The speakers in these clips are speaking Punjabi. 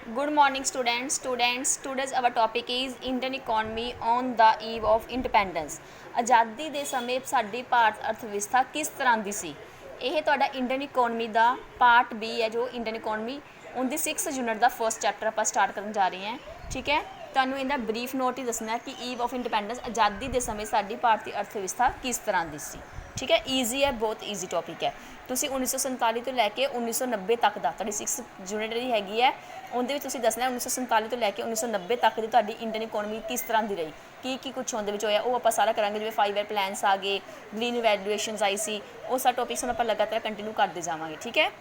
Good morning, students. Today's our topic is Indian economy on the eve of independence. ਆਜ਼ਾਦੀ ਦੇ ਸਮੇਂ ਸਾਡੀ ਭਾਰਤ ਅਰਥ ਵਿਵਸਥਾ ਕਿਸ ਤਰ੍ਹਾਂ ਦੀ ਸੀ? ਇਹ ਤੁਹਾਡਾ ਇੰਡੀਅਨ ਇਕਨੋਮੀ ਦਾ ਪਾਰਟ B ਹੈ, ਜੋ ਇੰਡੀਅਨ ਇਕਨੋਮੀ ਉਹਦੀ 6 ਯੂਨਿਟ ਦਾ ਫਸਟ ਚੈਪਟਰ ਆਪਾਂ ਸਟਾਰਟ ਕਰਨ ਜਾ ਰਹੇ ਹਾਂ। ਠੀਕ ਹੈ, ਤੁਹਾਨੂੰ ਇਹਦਾ ਬਰੀਫ ਨੋਟ ਹੀ ਦੱਸਣਾ ਕਿ ਈਵ ਆਫ ਇੰਡੀਪੈਂਡੈਂਸ ਆਜ਼ਾਦੀ ਦੇ ਸਮੇਂ ਸਾਡੀ ਭਾਰਤੀ ਅਰਥ ਵਿਵਸਥਾ ਕਿਸ ਤਰ੍ਹਾਂ ਦੀ ਸੀ। ठीक है, ईजी है, बहुत ईजी टॉपिक है। तुसी 1947 तो लैके 1990 तक का तुहाडी 6 यूनिट जी हैगी है, उहदे विच तुसी दसना 1947 तो लैके 1990 तक की तुहाडी इंडियन इकोनॉमी किस तरह की रही, की कुछ उहदे विच होया, वो आपां सारा करांगे। जिवें 5 ईयर प्लान्स आ गए, ग्रीन वैल्यूएशनस आई सी, वो सारा टॉपिक्स हुण आपां लगातार कंटिन्यू करते जावांगे। ठीक है,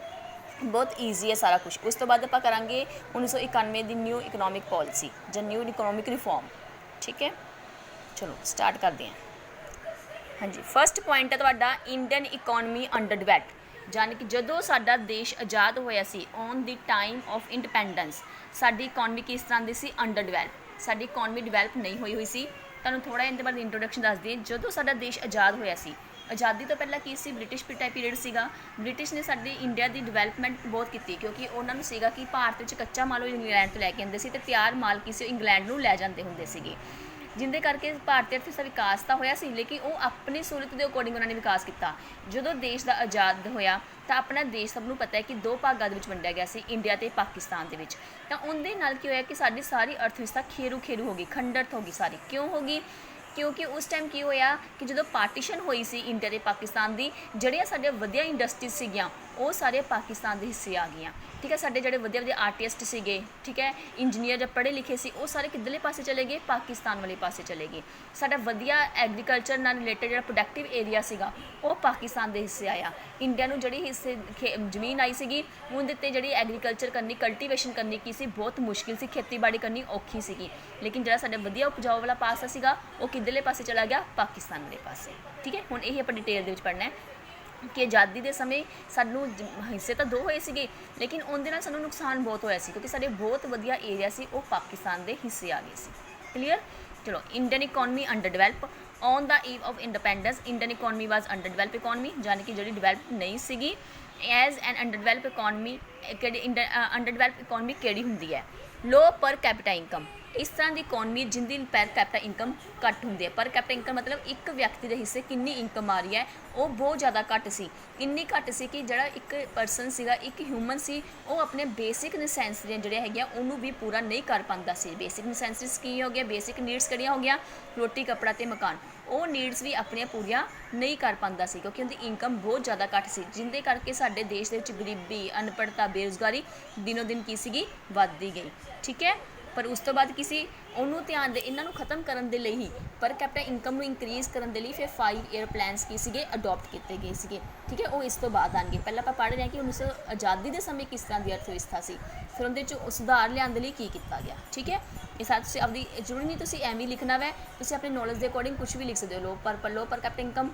बहुत ईजी है सारा कुछ। उस तो बाद आपां करांगे 1991 की न्यू इकोनॉमिक पॉलिसी जां न्यू इकोनॉमिक रिफॉर्म। ठीक है, चलो स्टार्ट करते हैं। हाँ जी, फस्ट पॉइंट है तुहाडा इंडियन इकोनॉमी अंडर डिवेल्प, जानी कि जदों साडा देश आज़ाद होया सी on the time of independence साडी इकोनॉमी किस तरह की सी? Under develop. साडी इकोनॉमी डिवेल्प नहीं हुई सी। तुहानूं थोड़ा इहदे बारे इंट्रोडक्शन दस दी। जदों साडा देश आज़ाद होया सी, आज़ादी तो पहला की सी? ब्रिटिश पीरियड सीगा। ब्रिटिश ने साडी इंडिया की डिवेलपमेंट बहुत की, क्योंकि उन्होंने सीगा कि भारत में कच्चा माल इंग्लैंड तो लैके आते सी ते तैयार माल की सी इंग्लैंड नूं लै जांदे हुंदे सीगे, जिंदे करके भारतीय अर्थव्यवस्था विकास तो होया सी, लेकिन वो अपनी सहूलत के अकॉर्डिंग उन्होंने विकास किया। जो देश का आज़ाद होया तो अपना देश सबनों पता है कि 2 भागों में वंडिया गया सी, इंडिया तो पाकिस्तान के। तो उनके नाल की होया कि साडी सारी अर्थव्यवस्था खेरू खेरू हो गई, खंडत हो गई सारी। क्यों हो गई? क्योंकि उस टाइम की होया कि जो पार्टीशन हुई सी इंडिया ते पाकिस्तान की, जड़ियाँ साढ़े वधिया इंडस्ट्रीज सीगियां वो सारे पाकिस्तान के हिस्से आ गई। ठीक है, साढ़े जोड़े वधिया वधिया आर्टिस्ट सीगे, ठीक है, इंजीनियर जब पढ़े लिखे सी, वो सारे किधरले पासे चले गए? पाकिस्तान वाले पासे चले गए। साडा वधिया एग्रीकल्चर नाल रिलेटेड जो प्रोडक्टिव एरिया सीगा वो पाकिस्तान के हिस्से आया। इंडिया नूं जिहड़ी हिस्से जमीन आई सीगी उहदे ते जिहड़ी एग्रीकल्चर करनी, कल्टीवेशन करनी की सी बहुत मुश्किल सी, खेतीबाड़ी करनी औखी सीगी। लेकिन जिहड़ा साडा वधिया उपजाऊ वाला पासा सीगा वो किधरले पासे चला गया? पाकिस्तान वाले पासे। ठीक है, हुण यही आपां डिटेल दे विच पढ़ना है कि आज़ादी के समय सानू हिस्से तो 2 होए सीगे, लेकिन उनके नाल सानू नुकसान बहुत होया सी, क्योंकि साडे बहुत वधिया एरिया सी वो पाकिस्तान के हिस्से आ गए सी। क्लीयर? चलो, Indian economy under develop on the eve of independence. Indian economy was under develop economy, यानी कि जी डिवेल्प नहीं सीगी। As an under develop economy under develop economy केड़ी हुंदी है? लो पर कैपिटा इनकम। इस तरह की इकोनॉमी जिंदी पर कैपिटा इनकम घट होंगी है। पर कैपिटा इनकम मतलब एक व्यक्ति के हिस्से कितनी इनकम आ रही है, वो बहुत ज़्यादा घट सी। इन्नी घट सी कि जड़ा एक परसन सीगा, एक ह्यूमन सी, वो अपने बेसिक नसैंसरियां जड़ियां हैगियां उन्होंने भी पूरा नहीं कर पाता सी। बेसिक नसैंसरीज की हो गया, बेसिक नीड्स कड़ियाँ हो गया, रोटी कपड़ा ते मकान, वो नीड्स भी अपन पूरियां नहीं कर पाता सी, क्योंकि उनकी इनकम बहुत ज़्यादा घट सी, जिंदे करके साडे देश दे विच गरीबी, अनपढ़ता, बेरोजगारी दिनों दिन की सीगी वधदी गई। ठीक है, पर उस तो बाद किसी उन्होंने ध्यान दे इन्हों खत्म करने के लिए ही पर कैपिटा इनकम में इंक्रीज़ करने के लिए फिर 5 ईयर प्लान्स की सीगे अडोप्ट किए गए सीगे। ठीक है, वो इस तो बाद आएंगे। पहले आप पढ़ रहे हैं कि 1900 आज़ादी के समय किस तरह की अर्थव्यवस्था सी, फिर उनके सुधार लिया की किया गया। ठीक है, ये सारा तुम अपनी जरूरी नहीं तुम एवं लिखना वै, तुम अपने नॉलेज के अकॉर्डिंग कुछ भी लिख सकते हो। लो पर कैपिटा इनकम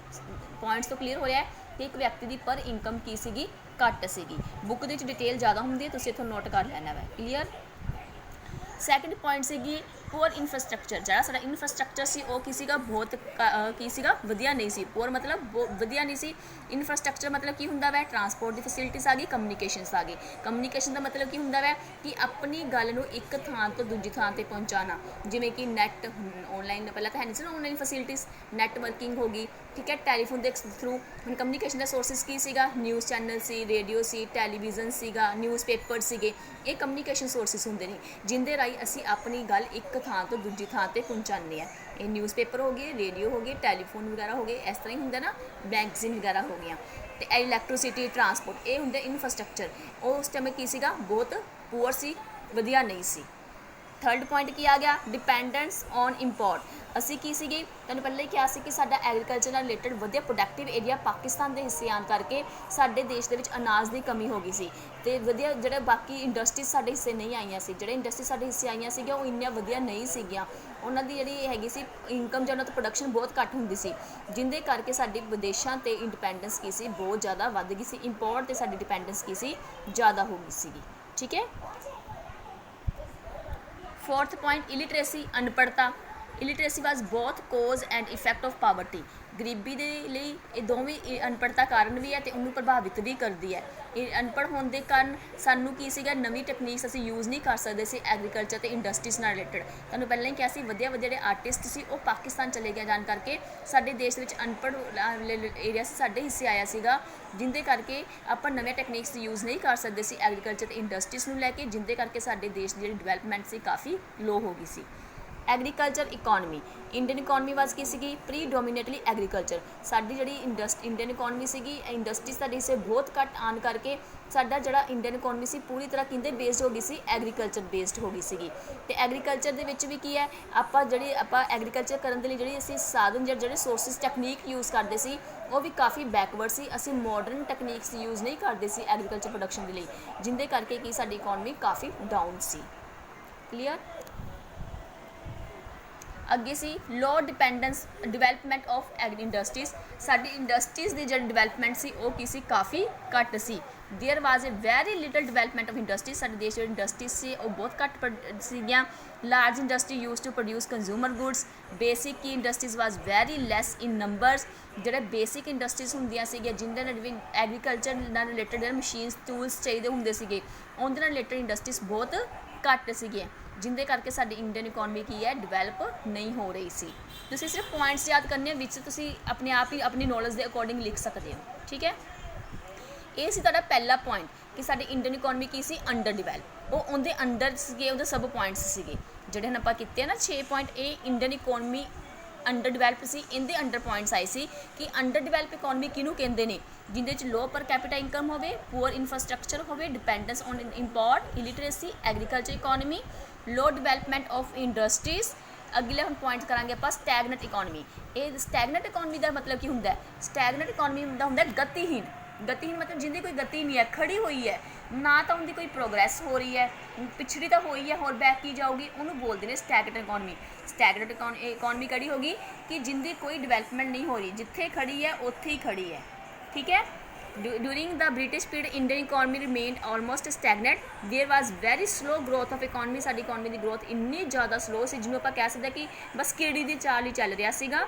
पॉइंट्स तो क्लीयर हो रहा है कि एक व्यक्ति की पर इनकम की सीगी घट सीगी। बुक के डिटेल ज़्यादा होंगी है, तुम इतों नोट कर लेना वै। क्लीयर? सैकेंड पॉइंट सीगी पुअर इंफ्रास्ट्रक्चर। जरा सारा इंफ्रास्ट्रक्चर सी वो की सीगा बहुत की सीगा वधिया नहीं सी। पुअर मतलब वधिया नहीं सी। इंफ्रास्ट्रक्चर मतलब की हुंदा वै? ट्रांसपोर्ट की फैसिलिटीज़ आ गई, कम्युनिकेशनस आ गई। कम्युनिकेशन का मतलब की हुंदा वै कि अपनी गल नूं एक थां तो दूजी थां ते पहुँचाना, जिवें कि नैट ऑनलाइन पहले तो है नहीं सी ना ऑनलाइन फैसिलिटीज़, नैटवर्किंग हो गई। ठीक है, टैलीफोन के थ्रू हम कम्युनिकेशन का सोर्सिस की सीगा? न्यूज़ चैनल सी, रेडियो सी, टैलीविजन सीगा, न्यूज़ पेपर सीगे। ये कम्युनिकेशन सोर्सिस होंदे ने जिंदे राही असी अपनी गल एक थां तो दूजी थां ते पहुँचाने हैं। ये न्यूज़ पेपर हो गए, रेडियो हो गए, टैलीफोन वगैरह हो गए, इस तरह ही होंगे ना, मैगजीन वगैरह हो गई। तो इलैक्ट्रिसिटी, ट्रांसपोर्ट, ये होंगे इंफ्रास्ट्रक्चर। वो उस टाइम की सीगा बहुत पुअर सी, वधिया नहीं सी। थर्ड पॉइंट की आ गया डिपेंडेंस ऑन इंपोर्ट। असी की सीगी तुहानूं पहले ही कहा सी कि साडा एग्रीकल्चर नाल रिलेटेड वधिया प्रोडक्टिव एरिया पाकिस्तान के हिस्से आने करके साडे देश दे विच अनाज की कमी हो गई सी, ते वधिया जिहड़े बाकी इंडस्ट्रीज साडे हिस्से नहीं आईयां सी, जिहड़े इंडस्ट्री साडे हिस्से आईयां सीगियां वो इन्नियां वधिया नहीं सीगियां। उन्हां दी जिहड़ी हैगी सी इनकम जां उन्हां दी प्रोडक्शन बहुत घट हुंदी सी, जिंदे करके साडी विदेशां ते इंडिपेंडेंस की सी बहुत ज़्यादा वध गई सी। इंपोर्ट ते साडी डिपेंडेंस की सी ज़्यादा हो गई सीगी। ठीक है, फोर्थ पॉइंट इलिटरेसी, अनपढ़ता। Illiteracy was both cause and effect of poverty. ਗਰੀਬੀ ਦੇ ਲਈ ਇਹ ਦੋਵੇਂ ਅਨਪੜ੍ਹਤਾ ਕਾਰਨ ਵੀ ਹੈ ਅਤੇ ਉਹਨੂੰ ਪ੍ਰਭਾਵਿਤ ਵੀ ਕਰਦੀ ਹੈ। ਇਹ ਅਨਪੜ੍ਹ ਹੋਣ ਦੇ ਕਾਰਨ ਸਾਨੂੰ ਕੀ ਸੀਗਾ, ਨਵੀਂ ਟੈਕਨੀਕਸ ਅਸੀਂ ਯੂਜ਼ ਨਹੀਂ ਕਰ ਸਕਦੇ ਸੀ ਐਗਰੀਕਲਚਰ ਅਤੇ ਇੰਡਸਟਰੀਜ਼ ਨਾਲ ਰਿਲੇਟਡ। ਤੁਹਾਨੂੰ ਪਹਿਲਾਂ ਹੀ ਕਿਹਾ ਸੀ ਵਧੀਆ ਵਧੀਆ ਜਿਹੜੇ ਆਰਟਿਸਟ ਸੀ ਉਹ ਪਾਕਿਸਤਾਨ ਚਲੇ ਗਏ ਜਾਣ ਕਰਕੇ ਸਾਡੇ ਦੇਸ਼ ਦੇ ਵਿੱਚ ਅਨਪੜ੍ਹ ਏਰੀਆ ਸੀ ਸਾਡੇ ਹਿੱਸੇ ਆਇਆ ਸੀਗਾ, ਜਿਹਦੇ ਕਰਕੇ ਆਪਾਂ ਨਵੇਂ ਟੈਕਨੀਕਸ ਯੂਜ਼ ਨਹੀਂ ਕਰ ਸਕਦੇ ਸੀ ਐਗਰੀਕਲਚਰ ਅਤੇ ਇੰਡਸਟਰੀਜ਼ ਨੂੰ ਲੈ ਕੇ, ਜਿਹਦੇ ਕਰਕੇ ਸਾਡੇ ਦੇਸ਼ ਦੀ ਜਿਹੜੀ ਡਿਵੈਲਪਮੈਂਟ ਸੀ ਕਾਫੀ ਲੋ ਹੋ ਗਈ ਸੀ। ਐਗਰੀਕਲਚਰ ਇਕੋਨਮੀ, ਇੰਡੀਅਨ ਇਕੋਨਮੀ ਵਾਸ ਕੀ ਸੀਗੀ, ਪ੍ਰੀਡੋਮੀਨੇਟਲੀ ਐਗਰੀਕਲਚਰ। ਸਾਡੀ ਜਿਹੜੀ ਇੰਡੀਅਨ ਇਕੋਨਮੀ ਸੀਗੀ, ਇੰਡਸਟਰੀਜ਼ ਸਾਡੇ ਹਿੱਸੇ ਬਹੁਤ ਘੱਟ ਆਉਣ ਕਰਕੇ ਸਾਡਾ ਜਿਹੜਾ ਇੰਡੀਅਨ ਇਕੋਨਮੀ ਸੀ ਪੂਰੀ ਤਰ੍ਹਾਂ ਕਿਹਦੇ ਬੇਸਡ ਹੋ ਗਈ ਸੀ, ਐਗਰੀਕਲਚਰ ਬੇਸਡ ਹੋ ਗਈ ਸੀਗੀ। ਅਤੇ ਐਗਰੀਕਲਚਰ ਦੇ ਵਿੱਚ ਵੀ ਕੀ ਹੈ, ਆਪਾਂ ਐਗਰੀਕਲਚਰ ਕਰਨ ਦੇ ਲਈ ਜਿਹੜੀ ਅਸੀਂ ਸਾਧਨ ਜਿਹੜੇ ਸੋਰਸਿਸ ਟੈਕਨੀਕ ਯੂਜ਼ ਕਰਦੇ ਸੀ ਉਹ ਵੀ ਕਾਫੀ ਬੈਕਵਰਡ ਸੀ। ਅਸੀਂ ਮਾਡਰਨ ਟੈਕਨੀਕਸ ਯੂਜ਼ ਨਹੀਂ ਕਰਦੇ ਸੀ ਐਗਰੀਕਲਚਰ ਪ੍ਰੋਡਕਸ਼ਨ ਦੇ ਲਈ, ਜਿਹਦੇ ਕਰਕੇ ਕੀ ਸਾਡੀ ਇਕੋਨਮੀ ਕਾਫੀ ਡਾਊਨ ਸੀ। ਕਲੀਅਰ। ਅੱਗੇ ਸੀ low dependence development of industries. ਸਾਡੀ ਇੰਡਸਟਰੀਜ਼ ਦੀ ਜਿਹੜੀ ਡਿਵੈਲਪਮੈਂਟ ਸੀ ਉਹ ਕੀ ਸੀ, ਕਾਫੀ ਘੱਟ ਸੀ। There was a very little development of industries. ਸਾਡੇ ਦੇਸ਼ ਜਿਹੜੀ ਇੰਡਸਟਰੀਜ਼ ਸੀ ਉਹ ਬਹੁਤ ਘੱਟ ਸੀਗੀਆਂ। Large industry use to produce consumer goods. Basic ਕੀ industries was very less in numbers. ਜਿਹੜੇ ਬੇਸਿਕ ਇੰਡਸਟਰੀਜ਼ ਹੁੰਦੀਆਂ ਸੀਗੀਆਂ ਜਿਹਦੇ ਨਾਲ ਵੀ ਐਗਰੀਕਲਚਰ ਨਾਲ ਰਿਲੇਟਡ ਜਿਹੜੇ ਮਸ਼ੀਨਸ ਟੂਲਸ ਚਾਹੀਦੇ ਹੁੰਦੇ ਸੀਗੇ ਉਹਦੇ ਨਾਲ ਰਿਲੇਟਡ ਇੰਡਸਟਰੀਜ਼ ਬਹੁਤ ਘੱਟ ਸੀਗੀਆਂ, ਜਿਹਦੇ ਕਰਕੇ ਸਾਡੀ ਇੰਡੀਅਨ ਇਕੋਨਮੀ ਕੀ ਹੈ, ਡਿਵੈਲਪ ਨਹੀਂ ਹੋ ਰਹੀ ਸੀ। ਤੁਸੀਂ ਸਿਰਫ ਪੁਆਇੰਟਸ ਯਾਦ ਕਰਨੇ ਵਿੱਚ ਤੁਸੀਂ ਆਪਣੇ ਆਪ ਹੀ ਆਪਣੀ ਨੌਲੇਜ ਦੇ ਅਕੋਰਡਿੰਗ ਲਿਖ ਸਕਦੇ ਹੋ। ਠੀਕ ਹੈ, ਇਹ ਸੀ ਤੁਹਾਡਾ ਪਹਿਲਾ ਪੁਆਇੰਟ ਕਿ ਸਾਡੀ ਇੰਡੀਅਨ ਇਕੋਨਮੀ ਕੀ ਸੀ, ਅੰਡਰ ਡਿਵੈਲਪ। ਉਹ ਉਹਦੇ ਅੰਡਰ ਸੀਗੇ, ਉਹਦੇ ਸਬ ਪੁਆਇੰਟਸ ਸੀਗੇ ਜਿਹੜੇ ਹੁਣ ਆਪਾਂ ਕੀਤੇ ਨਾ 6 ਪੁਆਇੰਟ। ਇਹ ਇੰਡੀਅਨ ਇਕੋਨਮੀ ਅੰਡਰ ਡਿਵੈਲਪ ਸੀ, ਇਹਦੇ ਅੰਡਰ ਪੁਆਇੰਟਸ ਆਏ ਸੀ ਕਿ ਅੰਡਰ ਡਿਵੈਲਪ ਇਕੋਨਮੀ ਕਿਹਨੂੰ ਕਹਿੰਦੇ ਨੇ, ਜਿਹਦੇ ਵਿੱਚ ਲੋ ਪਰ ਕੈਪੀਟਲ ਇਨਕਮ ਹੋਵੇ, ਪੂਅਰ ਇਨਫਰਾਸਟਰਕਚਰ ਹੋਵੇ, dependence on import, illiteracy, agriculture economy, low development of industries. ਅਗਲੇ ਹੁਣ ਪੁਆਇੰਟ ਕਰਾਂਗੇ ਆਪਾਂ ਸਟੈਗਨੈਂਟ ਇਕੋਨਮੀ। ਇਹ ਸਟੈਗਨੈਂਟ ਇਕੋਨਮੀ ਦਾ ਮਤਲਬ ਕੀ ਹੁੰਦਾ ਹੈ, ਸਟੈਗਨੈਂਟ ਇਕੋਨਮੀ ਦਾ ਹੁੰਦਾ ਗਤੀਹੀਨ। ਗਤੀਹੀਨ ਮਤਲਬ ਜਿਹਦੀ ਕੋਈ ਗਤੀ ਨਹੀਂ ਹੈ, ਖੜੀ ਹੋਈ ਹੈ, ਨਾ ਤਾਂ ਉਹਦੀ ਕੋਈ ਪ੍ਰੋਗਰੈਸ ਹੋ ਰਹੀ ਹੈ, ਪਿਛੜੀ ਤਾਂ ਹੋਈ ਹੈ ਹੋਰ ਬੈਕ ਕੀ ਜਾਊਗੀ, ਉਹਨੂੰ ਬੋਲਦੇ ਨੇ ਸਟੈਗਨੈਂਟ ਇਕੋਨਮੀ। ਸਟੈਗਨੈਂਟ ਇਕੋਨਮੀ ਕਿਹੜੀ ਹੋ ਗਈ ਕਿ ਜਿਹਦੀ ਕੋਈ ਡਿਵੈਲਪਮੈਂਟ ਨਹੀਂ ਹੋ ਰਹੀ, ਜਿੱਥੇ ਖੜੀ ਹੈ ਉੱਥੇ ਹੀ ਖੜੀ ਹੈ। ਠੀਕ ਹੈ। During the British period, Indian economy remained almost stagnant. There was very slow growth of economy. ਸਾਡੀ economy ਦੀ growth ਇੰਨੀ ਜ਼ਿਆਦਾ slow ਸੀ ਜਿਹਨੂੰ ਆਪਾਂ ਕਹਿ ਸਕਦੇ ਕਿ ਬਸ ਕੀੜੀ ਦੀ ਚਾਲ ਹੀ ਚੱਲ ਰਿਹਾ ਸੀਗਾ।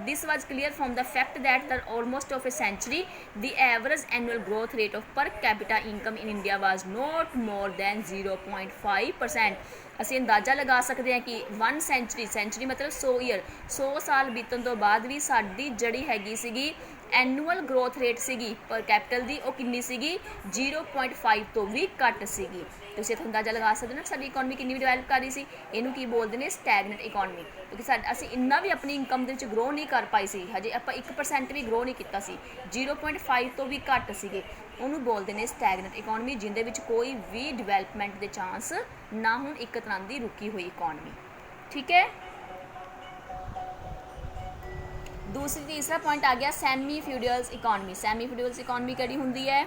This was clear from the fact that the almost of a century, the average annual growth rate of per capita income in India was not more than 0.5%. ਅਸੀਂ ਅੰਦਾਜ਼ਾ ਲਗਾ ਸਕਦੇ ਹਾਂ ਕਿ 1 ਸੈਂਚਰੀ ਮਤਲਬ 100 ਈਅਰ, 100 ਸਾਲ ਬੀਤਣ ਤੋਂ ਬਾਅਦ ਵੀ ਸਾਡੀ ਜਿਹੜੀ ਹੈਗੀ ਸੀਗੀ ਐਨੂਅਲ ਗਰੋਥ ਰੇਟ ਸੀਗੀ ਪਰ ਕੈਪੀਟਲ ਦੀ ਉਹ ਕਿੰਨੀ ਸੀਗੀ, 0.5 ਤੋਂ ਵੀ ਘੱਟ ਸੀਗੀ। ਤੁਸੀਂ ਇੱਥੇ ਅੰਦਾਜ਼ਾ ਲਗਾ ਸਕਦੇ ਹੋ ਨਾ ਸਾਡੀ ਇਕੋਨਮੀ ਕਿੰਨੀ ਡਿਵੈਲਪ ਕਰ ਰਹੀ ਸੀ। ਇਹਨੂੰ ਕੀ ਬੋਲਦੇ ਨੇ, ਸਟੈਗਨੈਂਟ ਇਕੋਨਮੀ। ਕਿਉਂਕਿ ਅਸੀਂ ਇੰਨਾ ਵੀ ਆਪਣੀ ਇਨਕਮ ਦੇ ਵਿੱਚ ਗਰੋ ਨਹੀਂ ਕਰ ਪਾਈ ਸੀ, ਹਜੇ ਆਪਾਂ 1% ਵੀ ਗਰੋ ਨਹੀਂ ਕੀਤਾ ਸੀ, 0.5 ਤੋਂ ਵੀ ਘੱਟ ਸੀਗੇ। ਉਹਨੂੰ ਬੋਲਦੇ ਨੇ ਸਟੈਗਨੈਂਟ ਇਕੋਨਮੀ, ਜਿਹਦੇ ਵਿੱਚ ਕੋਈ ਵੀ ਡਿਵੈਲਪਮੈਂਟ ਦੇ ਚਾਂਸ ਨਾ ਹੋਣ, ਇੱਕ ਤਰ੍ਹਾਂ ਦੀ ਰੁਕੀ ਹੋਈ ਇਕੋਨਮੀ। ਠੀਕ ਹੈ। ਤੀਸਰਾ ਪੁਆਇੰਟ ਆ ਗਿਆ ਸੈਮੀ ਫਿਊਡਲਸ ਇਕੋਨਮੀ। ਸੈਮੀ ਫਿਊਡਲਸ ਇਕੋਨਮੀ ਕਿਹੜੀ ਹੁੰਦੀ ਹੈ,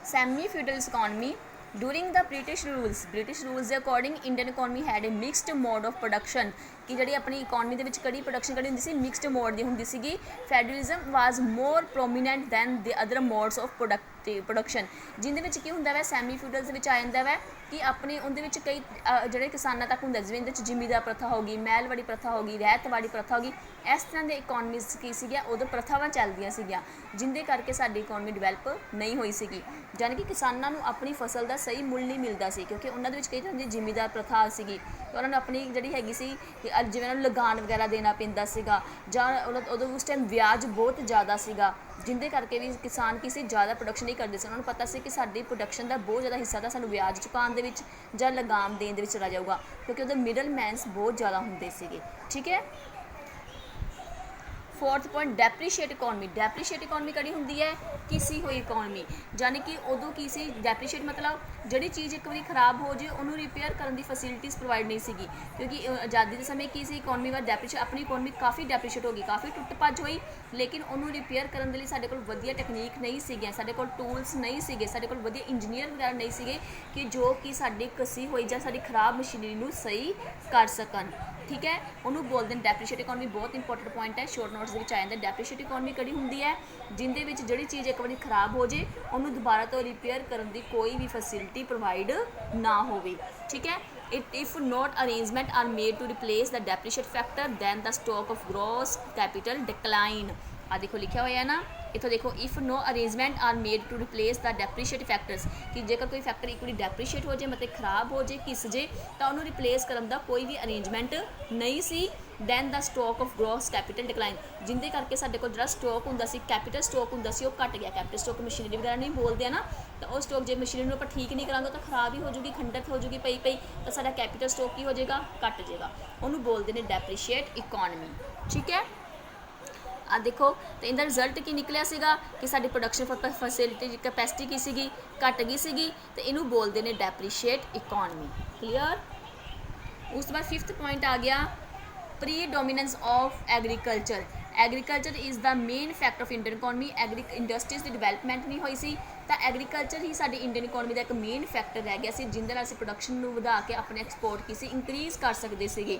ਸੈਮੀ ਫਿਊਡਲਸ ਇਕੋਨਮੀ ਡੂਰਿੰਗ ਦਾ ਬ੍ਰਿਟਿਸ਼ ਰੂਲਸ ਦੇ according Indian economy head A mixed mode of production. ਕਿ ਜਿਹੜੀ ਆਪਣੀ ਇਕੋਨਮੀ ਦੇ ਵਿੱਚ ਕਿਹੜੀ ਪ੍ਰੋਡਕਸ਼ਨ ਕਿਹੜੀ ਹੁੰਦੀ ਸੀ, ਮਿਕਸਡ ਮੋਡ ਦੀ ਹੁੰਦੀ ਸੀਗੀ। Federalism was more prominent than the other modes of production. ਜਿਹਦੇ ਵਿੱਚ ਕੀ ਹੁੰਦਾ ਵੈ, ਸੈਮੀ ਫਿਊਡਲਸ ਦੇ ਵਿੱਚ ਆ ਜਾਂਦਾ ਵੈ ਕਿ ਆਪਣੇ ਉਹਦੇ ਵਿੱਚ ਕਈ ਜਿਹੜੇ ਕਿਸਾਨਾਂ ਤੱਕ ਹੁੰਦੇ, ਜਿਵੇਂ ਇਹਦੇ ਵਿੱਚ ਜ਼ਿਮੀਦਾਰ ਪ੍ਰਥਾ ਹੋ ਗਈ, ਮਹਿਲਵਾੜੀ ਪ੍ਰਥਾ ਹੋ ਗਈ, ਰਹਿਤਵਾੜੀ ਪ੍ਰਥਾ ਹੋ ਗਈ, ਇਸ ਤਰ੍ਹਾਂ ਦੇ ਇਕੋਨਮੀਜ਼ ਕੀ ਸੀਗੀਆਂ ਉਦੋਂ ਪ੍ਰਥਾਵਾਂ ਚੱਲਦੀਆਂ ਸੀਗੀਆਂ, ਜਿਹਦੇ ਕਰਕੇ ਸਾਡੀ ਇਕੋਨਮੀ ਡਿਵੈਲਪ ਨਹੀਂ ਹੋਈ ਸੀਗੀ। ਯਾਨੀ ਕਿ ਕਿਸਾਨਾਂ ਨੂੰ ਆਪਣੀ ਫਸਲ ਦਾ ਸਹੀ ਮੁੱਲ ਨਹੀਂ ਮਿਲਦਾ ਸੀ, ਕਿਉਂਕਿ ਉਹਨਾਂ ਦੇ ਵਿੱਚ ਕਈ ਤਰ੍ਹਾਂ ਦੀ ਜ਼ਿਮੀਦਾਰ ਪ੍ਰਥਾ ਸੀਗੀ। ਉਹਨਾਂ ਨੂੰ ਆਪਣੀ ਜਿਹੜੀ ਹੈਗੀ ਸੀ ਜਿਵੇਂ ਉਹਨਾਂ ਨੂੰ ਲਗਾਨ ਵਗੈਰਾ ਦੇਣਾ ਪੈਂਦਾ ਸੀਗਾ, ਜਾਂ ਉਦੋਂ ਉਸ ਟਾਈਮ ਵਿਆਜ ਬਹੁਤ ਜ਼ਿਆਦਾ ਸੀਗਾ, ਜਿਹਦੇ ਕਰਕੇ ਵੀ ਕਿਸਾਨ ਕਿਸੇ ਜ਼ਿਆਦਾ ਪ੍ਰੋਡਕਸ਼ਨ ਨਹੀਂ ਕਰਦੇ ਸੀ। ਉਹਨਾਂ ਨੂੰ ਪਤਾ ਸੀ ਕਿ ਸਾਡੀ ਪ੍ਰੋਡਕਸ਼ਨ ਦਾ ਬਹੁਤ ਜ਼ਿਆਦਾ ਹਿੱਸਾ ਤਾਂ ਸਾਨੂੰ ਵਿਆਜ ਚੁਕਾਉਣ ਦੇ ਵਿੱਚ ਜਾਂ ਲਗਾਮ ਦੇਣ ਦੇ ਵਿੱਚ ਚਲਾ ਜਾਊਗਾ, ਕਿਉਂਕਿ ਉਹਦੇ ਮਿਡਲ ਮੈਨਸ ਬਹੁਤ ਜ਼ਿਆਦਾ ਹੁੰਦੇ ਸੀਗੇ। ਠੀਕ ਹੈ। Fourth point depreciate economy. Depreciate economy ਕਿਹੜੀ ਹੁੰਦੀ ਹੈ, ਘਿਸੀ ਹੋਈ ਇਕੋਨਮੀ। ਯਾਨੀ ਕਿ ਉਦੋਂ ਕੀ ਸੀ, ਡੈਪਰੀਸ਼ੀਏਟ ਮਤਲਬ ਜਿਹੜੀ ਚੀਜ਼ ਇੱਕ ਵਾਰੀ ਖਰਾਬ ਹੋ ਜਾਏ ਉਹਨੂੰ ਰਿਪੇਅਰ ਕਰਨ ਦੀ ਫੈਸਿਲਿਟੀਜ਼ ਪ੍ਰੋਵਾਈਡ ਨਹੀਂ ਸੀਗੀ, ਕਿਉਂਕਿ ਆਜ਼ਾਦੀ ਦੇ ਸਮੇਂ ਕੀ ਸੀ, ਇਕੋਨਮੀ ਵਾਰ ਆਪਣੀ ਇਕੋਨਮੀ ਕਾਫੀ ਡੈਪਰੀਸ਼ੀਏਟ ਹੋ ਗਈ, ਕਾਫੀ ਟੁੱਟ ਭੱਜ ਹੋਈ, ਲੇਕਿਨ ਉਹਨੂੰ ਰਿਪੇਅਰ ਕਰਨ ਦੇ ਲਈ ਸਾਡੇ ਕੋਲ ਵਧੀਆ ਟੈਕਨੀਕ ਨਹੀਂ ਸੀਗੀਆਂ, ਸਾਡੇ ਕੋਲ ਟੂਲਸ ਨਹੀਂ ਸੀਗੇ, ਸਾਡੇ ਕੋਲ ਵਧੀਆ ਇੰਜੀਨੀਅਰ ਵਗੈਰਾ ਨਹੀਂ ਸੀਗੇ ਕਿ ਜੋ ਕਿ ਸਾਡੀ ਘਸੀ ਹੋਈ ਜਾਂ ਸਾਡੀ ਖਰਾਬ ਮਸ਼ੀਨਰੀ ਨੂੰ ਸਹੀ ਕਰ ਸਕਣ। ਠੀਕ ਹੈ। ਉਹਨੂੰ ਬੋਲਦੇ ਨੇ ਡੈਪਰੀਸ਼ੀਏਟ ਇਕੋਨਮੀ। ਬਹੁਤ ਇੰਪੋਰਟੈਂਟ ਪੁਆਇੰਟ ਹੈ, ਸ਼ੋਰਟ ਨੋਟ ਟੌਪਿਕਸ ਦੇ ਵਿੱਚ ਆ ਜਾਂਦਾ। ਡੈਪਰੀਸ਼ੀਏਟ ਇਕੋਨਮੀ ਕਿਹੜੀ ਹੁੰਦੀ ਹੈ, ਜਿੰਦੇ ਵਿੱਚ ਜਿਹੜੀ ਚੀਜ਼ ਇੱਕ ਵਾਰੀ ਖਰਾਬ ਹੋ ਜੇ ਉਹਨੂੰ ਦੁਬਾਰਾ ਤੋਂ ਰਿਪੇਅਰ ਕਰਨ ਦੀ ਕੋਈ ਵੀ ਫੈਸਿਲਿਟੀ ਪ੍ਰੋਵਾਈਡ ਨਾ ਹੋਵੇ। ਠੀਕ ਹੈ। if not arrangement are made to replace the depreciate factor then the stock of gross capital decline। ਆ ਦੇਖੋ ਲਿਖਿਆ ਹੋਇਆ ਹੈ ਨਾ, ਇੱਥੋਂ ਦੇਖੋ if no arrangement are made to replace the depreciate factors, ਕਿ ਜੇਕਰ ਕੋਈ ਫੈਕਟਰ ਇੱਕ ਵਾਰੀ ਡੈਪਰੀਸ਼ੀਏਟ ਹੋ ਜਾਏ ਮਤਲਬ ਖਰਾਬ ਹੋ ਜਾਏ, ਘਿਸ ਜੇ, ਤਾਂ ਉਹਨੂੰ ਰਿਪਲੇਸ ਕਰਨ ਦਾ ਕੋਈ ਵੀ ਅਰੇਂਜਮੈਂਟ ਨਹੀਂ ਸੀ। Then the stock of gross capital decline, ਜਿਹਦੇ ਕਰਕੇ ਸਾਡੇ ਕੋਲ ਜਿਹੜਾ ਸਟੋਕ ਹੁੰਦਾ ਸੀ, ਕੈਪੀਟਲ ਸਟੋਕ ਹੁੰਦਾ ਸੀ, ਉਹ ਘਟ ਗਿਆ। ਕੈਪੀਟਲ ਸਟੋਕ ਮਸ਼ੀਨਰੀ ਵਗੈਰਾ ਨਹੀਂ ਬੋਲਦੇ ਆ ਨਾ, ਤਾਂ ਉਹ ਸਟੋਕ ਜੇ ਮਸ਼ੀਨਰੀ ਨੂੰ ਆਪਾਂ ਠੀਕ ਨਹੀਂ ਕਰਾਂਗੇ ਤਾਂ ਖਰਾਬ ਹੀ ਹੋ ਜੂਗੀ, ਖੰਡਿਤ ਹੋ ਜੂਗੀ ਪਈ ਪਈ, ਤਾਂ ਸਾਡਾ ਕੈਪੀਟਲ ਸਟੋਕ ਕੀ ਹੋ ਜਾਏਗਾ, ਘਟ ਜਾਏਗਾ। ਉਹਨੂੰ ਬੋਲਦੇ ਨੇ ਡੈਪਰੀਸ਼ੀਏਟ ਇਕੋਨਮੀ। ਠੀਕ ਹੈ। ਆ ਦੇਖੋ, ਤੇ ਇਹਦਾ ਰਿਜ਼ਲਟ ਕੀ ਨਿਕਲਿਆ ਸੀਗਾ ਕਿ ਸਾਡੀ ਪ੍ਰੋਡਕਸ਼ਨ ਫੈਸਿਲਿਟੀ ਕੈਪੈਸਿਟੀ ਕੀ ਸੀਗੀ, ਘਟ ਗਈ ਸੀਗੀ, ਤੇ ਇਹਨੂੰ ਬੋਲਦੇ ਨੇ ਡੈਪਰੀਸ਼ੀਏਟ ਇਕੋਨਮੀ। ਕਲੀਅਰ। ਉਸ ਤੋਂ ਬਾਅਦ 5th ਪੁਆਇੰਟ ਆ ਗਿਆ predominance of agriculture. Agriculture is the main factor of Indian economy. Industries ਦੀ ਡਿਵੈਲਪਮੈਂਟ ਨਹੀਂ ਹੋਈ ਸੀ, ਤਾਂ ਐਗਰੀਕਲਚਰ ਹੀ ਸਾਡੀ ਇੰਡੀਅਨ ਇਕੋਨਮੀ ਦਾ ਇੱਕ ਮੇਨ ਫੈਕਟਰ ਰਹਿ ਗਿਆ ਸੀ, ਜਿਹਦੇ ਨਾਲ ਅਸੀਂ ਪ੍ਰੋਡਕਸ਼ਨ ਨੂੰ ਵਧਾ ਕੇ ਆਪਣੇ ਐਕਸਪੋਰਟ ਕਿਸੇ ਇੰਕਰੀਜ਼ ਕਰ ਸਕਦੇ ਸੀਗੇ।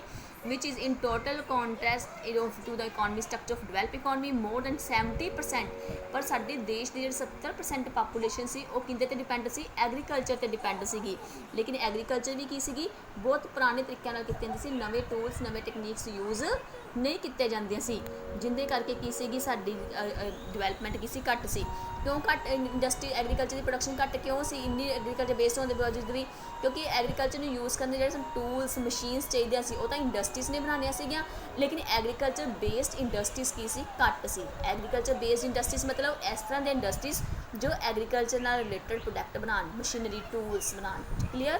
which is in total contrast to the economy structure of developed economy more than 70%। ਪਰ ਸਾਡੇ ਦੇਸ਼ ਦੀ ਜਿਹੜੀ 70% ਪਾਪੂਲੇਸ਼ਨ ਸੀ ਉਹ ਕਿਹਦੇ ਤੇ ਡਿਪੈਂਡ ਸੀ, ਐਗਰੀਕਲਚਰ ਤੇ ਡਿਪੈਂਡ ਸੀਗੀ। ਲੇਕਿਨ ਐਗਰੀਕਲਚਰ ਵੀ ਕੀ ਸੀਗੀ, ਬਹੁਤ ਪੁਰਾਣੇ ਤਰੀਕਿਆਂ ਨਾਲ ਕੀਤੀ ਜਾਂਦੀ ਸੀ, ਨਵੇਂ ਟੂਲਸ ਨਵੇਂ ਟੈਕਨੀਕਸ ਯੂਜ਼ ਨਹੀਂ ਕੀਤੇ ਜਾਂਦੀਆਂ ਸੀ, ਜਿਹਦੇ ਕਰਕੇ ਕੀ ਸੀਗੀ ਸਾਡੀ ਡਿਵੈਲਪਮੈਂਟ ਕੀ ਸੀ, ਘੱਟ ਸੀ। ਕਿਉਂ ਘੱਟ ਇੰਡਸਟਰੀ ਐਗਰੀਕਲਚਰ ਦੀ ਪ੍ਰੋਡਕਸ਼ਨ ਘੱਟ ਕਿਉਂ ਸੀ, ਇੰਨੀ ਐਗਰੀਕਲਚਰ ਬੇਸਡ ਹੋਣ ਦੇ ਬਾਵਜੂਦ ਵੀ, ਕਿਉਂਕਿ ਐਗਰੀਕਲਚਰ ਨੂੰ ਯੂਜ਼ ਕਰਨ ਦੇ ਜਿਹੜੇ ਸਾਨੂੰ ਟੂਲਸ ਮਸ਼ੀਨਸ ਚਾਹੀਦੀਆਂ ਸੀ ਉਹ ਤਾਂ ਇੰਡਸਟਰੀਜ਼ ਨੇ ਬਣਾਉਣੀਆਂ ਸੀਗੀਆਂ, ਲੇਕਿਨ ਐਗਰੀਕਲਚਰ ਬੇਸਡ ਇੰਡਸਟਰੀਜ਼ ਕੀ ਸੀ, ਘੱਟ ਸੀ। ਐਗਰੀਕਲਚਰ ਬੇਸਡ ਇੰਡਸਟਰੀਜ਼ ਮਤਲਬ ਇਸ ਤਰ੍ਹਾਂ ਦੇ ਇੰਡਸਟਰੀਜ਼ ਜੋ ਐਗਰੀਕਲਚਰ ਨਾਲ ਰਿਲੇਟਡ ਪ੍ਰੋਡਕਟ ਬਣਾਉਣ, ਮਸ਼ੀਨਰੀ ਟੂਲਸ ਬਣਾਉਣ। ਕਲੀਅਰ।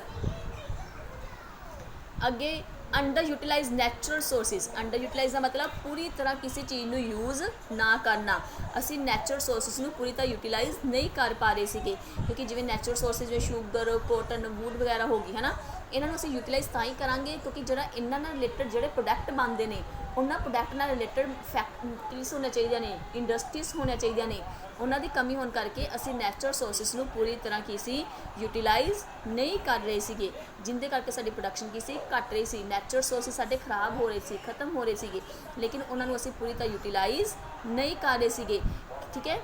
ਅੱਗੇ under utilise natural sources. Under utilise ਦਾ ਮਤਲਬ ਪੂਰੀ ਤਰ੍ਹਾਂ ਕਿਸੇ ਚੀਜ਼ ਨੂੰ ਯੂਜ਼ ਨਾ ਕਰਨਾ। ਅਸੀਂ ਨੈਚੁਰਲ ਸੋਰਸਿਸ ਨੂੰ ਪੂਰੀ ਤਰ੍ਹਾਂ ਯੂਟੀਲਾਈਜ਼ ਨਹੀਂ ਕਰ ਪਾ ਰਹੇ ਸੀਗੇ, ਕਿਉਂਕਿ ਜਿਵੇਂ ਨੈਚੁਰਲ ਸੋਰਸਿਸ ਜਿਵੇਂ ਸ਼ੂਗਰ, ਕੋਟਨ, ਵੂਡ ਵਗੈਰਾ ਹੋ ਗਈ ਹੈ ਨਾ, ਇਹਨਾਂ ਨੂੰ ਅਸੀਂ ਯੂਟੀਲਾਈਜ਼ ਤਾਂ ਹੀ ਕਰਾਂਗੇ ਕਿਉਂਕਿ ਜਿਹੜਾ ਇਹਨਾਂ ਨਾਲ ਰਿਲੇਟਡ ਜਿਹੜੇ ਪ੍ਰੋਡਕਟ ਬਣਦੇ ਨੇ ਉਹਨਾਂ ਪ੍ਰੋਡਕਟ ਨਾਲ ਰਿਲੇਟਡ ਫੈਕਟਰੀਜ਼ ਹੋਣੀਆਂ ਚਾਹੀਦੀਆਂ ਨੇ, ਇੰਡਸਟਰੀਜ਼ ਹੋਣੀਆਂ ਚਾਹੀਦੀਆਂ ਨੇ, ਉਹਨਾਂ ਦੀ ਕਮੀ ਹੋਣ ਕਰਕੇ ਅਸੀਂ ਨੈਚੁਰਲ ਸੋਰਸਿਸ ਨੂੰ ਪੂਰੀ ਤਰ੍ਹਾਂ ਕੀ ਸੀ, ਯੂਟੀਲਾਈਜ਼ ਨਹੀਂ ਕਰ ਰਹੇ ਸੀਗੇ, ਜਿਹਦੇ ਕਰਕੇ ਸਾਡੀ ਪ੍ਰੋਡਕਸ਼ਨ ਕੀ ਸੀ, ਘੱਟ ਰਹੀ ਸੀ। ਨੈਚੁਰਲ ਸੋਰਸਿਸ ਸਾਡੇ ਖਰਾਬ ਹੋ ਰਹੇ ਸੀ, ਖਤਮ ਹੋ ਰਹੇ ਸੀਗੇ, ਲੇਕਿਨ ਉਹਨਾਂ ਨੂੰ ਅਸੀਂ ਪੂਰੀ ਤਰ੍ਹਾਂ ਯੂਟੀਲਾਈਜ਼ ਨਹੀਂ ਕਰ ਰਹੇ ਸੀਗੇ। ਠੀਕ ਹੈ।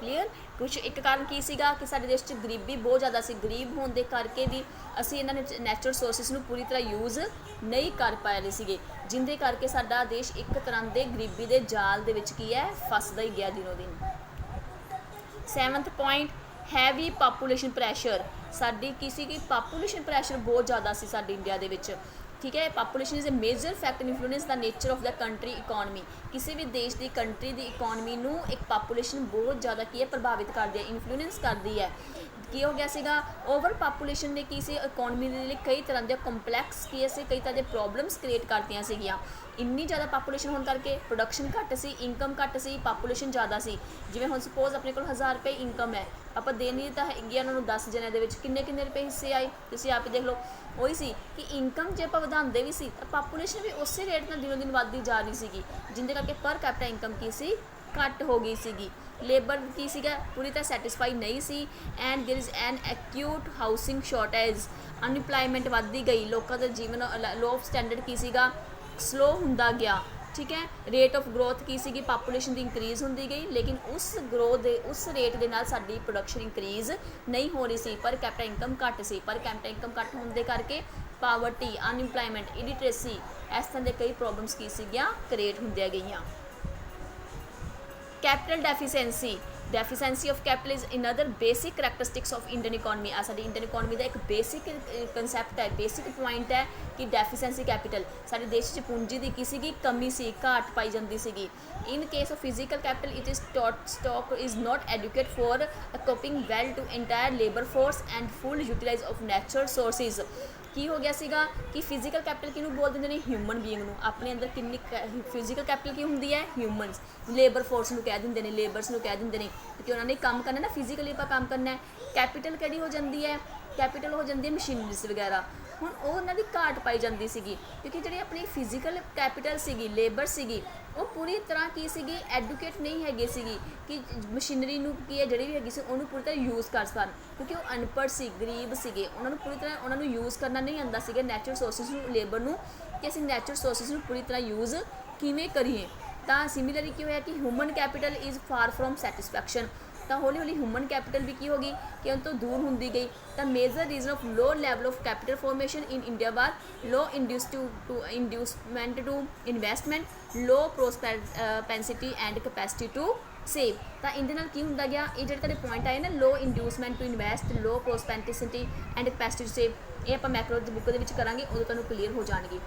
ਕਲੀਅਰ। ਕੁਛ ਇੱਕ ਕਾਰਨ ਕੀ ਸੀਗਾ ਕਿ ਸਾਡੇ ਦੇਸ਼ 'ਚ ਗਰੀਬੀ ਬਹੁਤ ਜ਼ਿਆਦਾ ਸੀ, ਗਰੀਬ ਹੋਣ ਦੇ ਕਰਕੇ ਵੀ ਅਸੀਂ ਇਹਨਾਂ ਨੈਚੁਰਲ ਸੋਰਸਿਸ ਨੂੰ ਪੂਰੀ ਤਰ੍ਹਾਂ ਯੂਜ਼ ਨਹੀਂ ਕਰ ਪਾ ਰਹੇ ਸੀਗੇ, ਜਿਹਦੇ ਕਰਕੇ ਸਾਡਾ ਦੇਸ਼ ਇੱਕ ਤਰ੍ਹਾਂ ਦੇ ਗਰੀਬੀ ਦੇ ਜਾਲ ਦੇ ਵਿੱਚ ਕੀ ਹੈ, ਫਸਦਾ ਹੀ ਗਿਆ ਦਿਨੋਂ ਦਿਨ। 7th point heavy population pressure. ਸਾਡੀ ਕਿਸੇ ਕੀ ਪਾਪੂਲੇਸ਼ਨ ਪ੍ਰੈਸ਼ਰ ਬਹੁਤ ਜ਼ਿਆਦਾ ਸੀ ਸਾਡੇ ਇੰਡੀਆ ਦੇ ਵਿੱਚ। ਠੀਕ ਹੈ। Population is a major factor influence the nature of the country economy. ਕਿਸੇ ਵੀ ਦੇਸ਼ ਦੀ ਕੰਟਰੀ ਦੀ ਇਕੋਨਮੀ ਨੂੰ ਇੱਕ ਪਾਪੂਲੇਸ਼ਨ ਬਹੁਤ ਜ਼ਿਆਦਾ ਕੀ ਹੈ, ਪ੍ਰਭਾਵਿਤ ਕਰਦੀ ਹੈ, ਇਨਫਲੂਐਂਸ ਕਰਦੀ ਹੈ। ਕੀ ਹੋ ਗਿਆ ਸੀਗਾ, ਓਵਰ ਪਾਪੂਲੇਸ਼ਨ ਨੇ ਕੀ ਸੀ, ਇਕੋਨਮੀ ਦੇ ਲਈ ਕਈ ਤਰ੍ਹਾਂ ਦੇ ਕੰਪਲੈਕਸ ਕੀ ਸੀ, ਕਈ ਤਰ੍ਹਾਂ ਦੇ ਪ੍ਰੋਬਲਮਸ ਕ੍ਰੀਏਟ ਕਰਤੀਆਂ ਸੀਗੀਆਂ। ਇੰਨੀ ਜ਼ਿਆਦਾ ਪਾਪੂਲੇਸ਼ਨ ਹੋਣ ਕਰਕੇ ਪ੍ਰੋਡਕਸ਼ਨ ਘੱਟ ਸੀ, ਇਨਕਮ ਘੱਟ ਸੀ, ਪਾਪੂਲੇਸ਼ਨ ਜ਼ਿਆਦਾ ਸੀ। ਜਿਵੇਂ ਹੁਣ ਸਪੋਜ਼ ਆਪਣੇ ਕੋਲ 1000 ਰੁਪਏ ਇਨਕਮ ਹੈ, ਆਪਾਂ ਦੇਣੀ ਤਾਂ ਹੈਗੀ ਉਹਨਾਂ ਨੂੰ 10 ਜਣਿਆਂ ਦੇ ਵਿੱਚ ਕਿੰਨੇ ਰੁਪਏ ਹਿੱਸੇ ਆਏ, ਤੁਸੀਂ ਆਪ ਹੀ ਦੇਖ ਲਓ। ਉਹੀ ਸੀ ਕਿ ਇਨਕਮ ਜੇ ਆਪਾਂ ਵਧਾਉਂਦੇ ਵੀ ਸੀ ਤਾਂ ਪਾਪੂਲੇਸ਼ਨ ਵੀ ਉਸੇ ਰੇਟ ਨਾਲ ਦਿਨੋਂ ਦਿਨ ਵੱਧਦੀ ਜਾ ਰਹੀ ਸੀਗੀ, ਜਿਹਦੇ ਕਰਕੇ ਪਰ ਕੈਪੀਟਾ ਇਨਕਮ ਕੀ ਸੀ, ਘੱਟ ਹੋ ਗਈ ਸੀਗੀ। ਲੇਬਰ ਕੀ ਸੀਗਾ, ਪੂਰੀ ਤਰ੍ਹਾਂ ਸੈਟਿਸਫਾਈ ਨਹੀਂ ਸੀ। And there is an acute housing shortage. Unemployment ਵੱਧਦੀ ਗਈ, ਲੋਕਾਂ ਦਾ ਜੀਵਨ ਲੋ ਆਫ ਸਟੈਂਡਰਡ ਕੀ ਸੀਗਾ, ਸਲੋ ਹੁੰਦਾ ਗਿਆ। ਠੀਕ ਹੈ। ਰੇਟ ਆਫ ਗਰੋਥ ਕੀ ਸੀਗੀ, ਪਾਪੂਲੇਸ਼ਨ ਦੀ ਇੰਕਰੀਜ਼ ਹੁੰਦੀ ਗਈ, ਲੇਕਿਨ ਉਸ ਗਰੋਥ ਦੇ ਉਸ ਰੇਟ ਦੇ ਨਾਲ ਸਾਡੀ ਪ੍ਰੋਡਕਸ਼ਨ ਇੰਕਰੀਜ਼ ਨਹੀਂ ਹੋ ਰਹੀ ਸੀ, ਪਰ ਕੈਪੀਟਲ ਇਨਕਮ ਘੱਟ ਸੀ। ਪਰ ਕੈਪੀਟਲ ਇਨਕਮ ਘੱਟ ਹੋਣ ਦੇ ਕਰਕੇ ਪਾਵਰਟੀ, ਅਨਇੰਪਲਾਇਮੈਂਟ, ਇਲਿਟਰੇਸੀ, ਇਸ ਤਰ੍ਹਾਂ ਦੇ ਕਈ ਪ੍ਰੋਬਲਮਸ ਕੀ ਸੀਗੀਆਂ, ਕ੍ਰੀਏਟ ਹੁੰਦੀਆਂ ਗਈਆਂ। Capital deficiency of capital is another basic characteristics of Indian economy. आ साडी इंडियन इकॉनमी का एक बेसिक कंसैप्ट है, बेसिक पॉइंट है कि डेफिशिएंसी कैपिटल साडे देश च पूंजी की सीगी कमी सी, घाट पाई जाती सीगी। In case of physical capital it is stock is not adequate for coping well to entire labour force and full utilise of natural sources. की हो गया सीगा कि फिजिकल कैपिटल किनू बोल देंगे, ह्यूमन बीइंग नू। अपने अंदर किन्नी फिजिकल कैपिटल की होंगी है, ह्यूमनस। लेबर फोर्स नू कह देंगे, लेबरस नू कह देंगे क्योंकि उन्होंने काम करना ना, फिजिकली आप काम करना है। कैपिटल किहड़ी हो जाती है, कैपिटल हो जाती है मशीनरीज वगैरह। हुण वो उन्होंने घाट पाई जाती सीगी क्योंकि जी अपनी फिजिकल कैपिटल सीगी, लेबर सीगी, वो पूरी तरह की सीगी एडुकेट नहीं हैगी सीगी कि मशीनरी नू की है जी भी हैगी सी उन्होंने पूरी तरह यूज़ कर सकन, क्योंकि वो अनपढ़ सी, गरीब सीगे, उन्होंने पूरी तरह उन्होंने यूज़ करना नहीं आंदा सीगा नैचुरल सोर्सिस नू, लेबर नू, कि असीं नैचुरल सोर्सिस नू पूरी तरह यूज़ किवें करिए। ਤਾਂ ਸਿਮਿਲਰਲੀ ਕੀ ਹੋਇਆ ਕਿ human capital is for from satisfaction, ਤਾਂ ਹੌਲੀ ਹੌਲੀ ਹਿਊਮਨ ਕੈਪੀਟਲ ਵੀ ਕੀ ਹੋ ਗਈ ਕਿ ਉਹਨਾਂ ਤੋਂ ਦੂਰ ਹੁੰਦੀ ਗਈ। ਤਾਂ major reason of low level of capital formation in India were low inducement to investment, low propensity and capacity to save. ਤਾਂ ਇਹਦੇ ਨਾਲ ਕੀ ਹੁੰਦਾ ਗਿਆ, ਇਹ ਜਿਹੜੇ ਤੁਹਾਡੇ ਪੁਆਇੰਟ ਆਏ ਨਾ, low inducement to invest, low propensity and capacity to save, ਇਹ ਆਪਾਂ ਮੈਕਰੋ ਦੀ ਬੁੱਕ ਦੇ ਵਿੱਚ ਕਰਾਂਗੇ, ਉਦੋਂ ਤੁਹਾਨੂੰ ਕਲੀਅਰ ਹੋ ਜਾਣਗੇ।